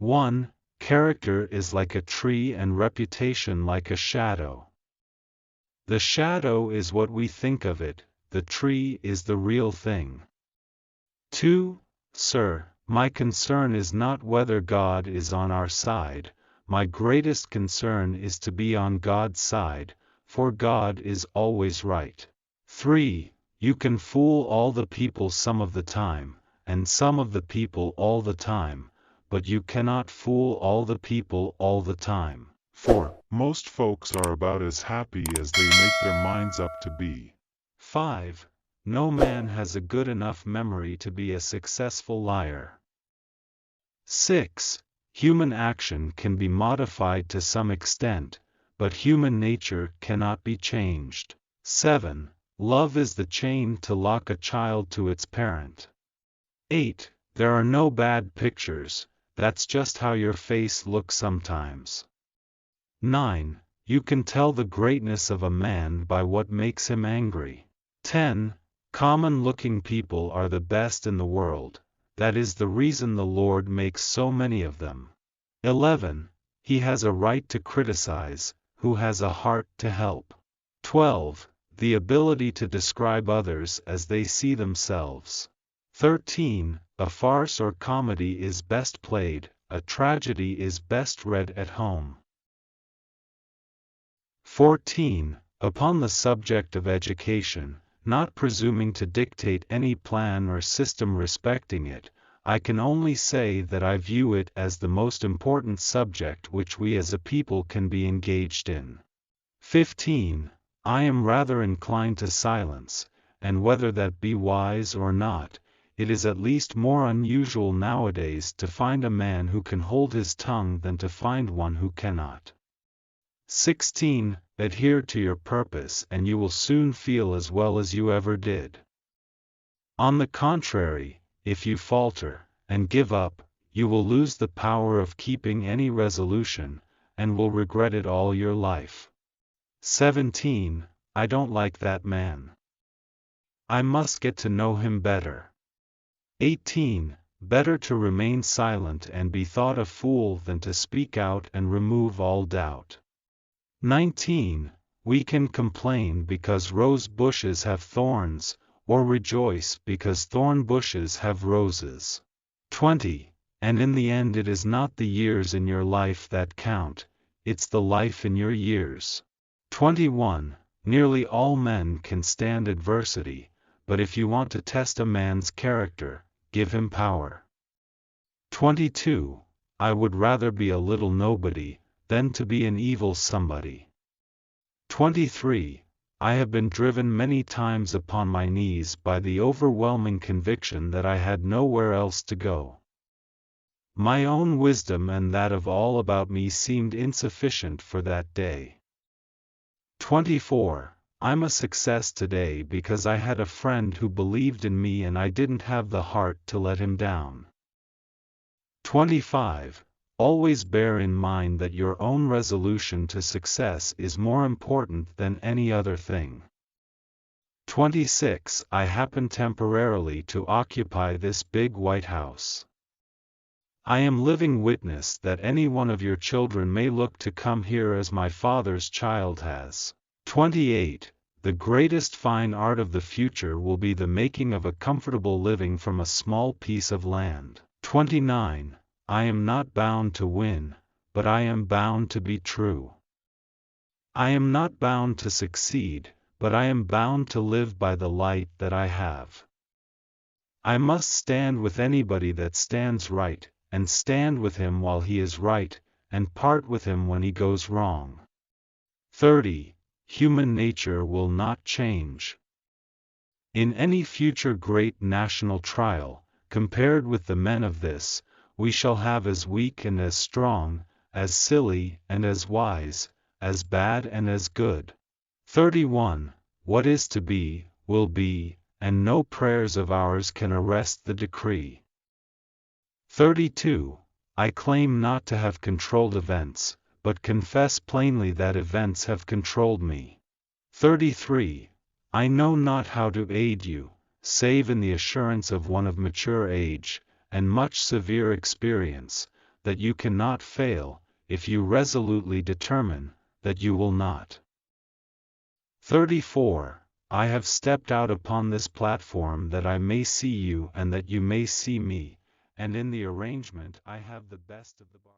1. Character is like a tree and reputation like a shadow. The shadow is what we think of it, the tree is the real thing. 2. Sir, my concern is not whether God is on our side, my greatest concern is to be on God's side, for God is always right. 3. You can fool all the people some of the time, and some of the people all the time, but you cannot fool all the people all the time. 4. Most folks are about as happy as they make their minds up to be. 5. No man has a good enough memory to be a successful liar. 6. Human action can be modified to some extent, but human nature cannot be changed. 7. Love is the chain to lock a child to its parent. 8. There are no bad pictures, that's just how your face looks sometimes. 9. You can tell the greatness of a man by what makes him angry. 10. Common-looking people are the best in the world, that is the reason the Lord makes so many of them. 11. He has a right to criticize, who has a heart to help. 12. The ability to describe others as they see themselves. 13. A farce or comedy is best played, a tragedy is best read at home. 14. Upon the subject of education, not presuming to dictate any plan or system respecting it, I can only say that I view it as the most important subject which we as a people can be engaged in. 15. I am rather inclined to silence, and whether that be wise or not, it is at least more unusual nowadays to find a man who can hold his tongue than to find one who cannot. 16. Adhere to your purpose and you will soon feel as well as you ever did. On the contrary, if you falter, and give up, you will lose the power of keeping any resolution, and will regret it all your life. 17. I don't like that man. I must get to know him better. 18. Better to remain silent and be thought a fool than to speak out and remove all doubt. 19. We can complain because rose bushes have thorns, or rejoice because thorn bushes have roses. 20. And in the end it is not the years in your life that count, it's the life in your years. 21. Nearly all men can stand adversity, but if you want to test a man's character, give him power. 22. I would rather be a little nobody, than to be an evil somebody. 23. I have been driven many times upon my knees by the overwhelming conviction that I had nowhere else to go. My own wisdom and that of all about me seemed insufficient for that day. 24. I'm a success today because I had a friend who believed in me and I didn't have the heart to let him down. 25. Always bear in mind that your own resolution to success is more important than any other thing. 26. I happen temporarily to occupy this big white house. I am living witness that any one of your children may look to come here as my father's child has. 28. The greatest fine art of the future will be the making of a comfortable living from a small piece of land. 29. I am not bound to win, but I am bound to be true. I am not bound to succeed, but I am bound to live by the light that I have. I must stand with anybody that stands right, and stand with him while he is right, and part with him when he goes wrong. 30. Human nature will not change. In any future great national trial, compared with the men of this, we shall have as weak and as strong, as silly and as wise, as bad and as good. 31. What is to be, will be, and no prayers of ours can arrest the decree. 32. I claim not to have controlled events, but confess plainly that events have controlled me. 33. I know not how to aid you, save in the assurance of one of mature age, and much severe experience, that you cannot fail, if you resolutely determine that you will not. 34. I have stepped out upon this platform that I may see you and that you may see me, and in the arrangement I have the best of the bargain.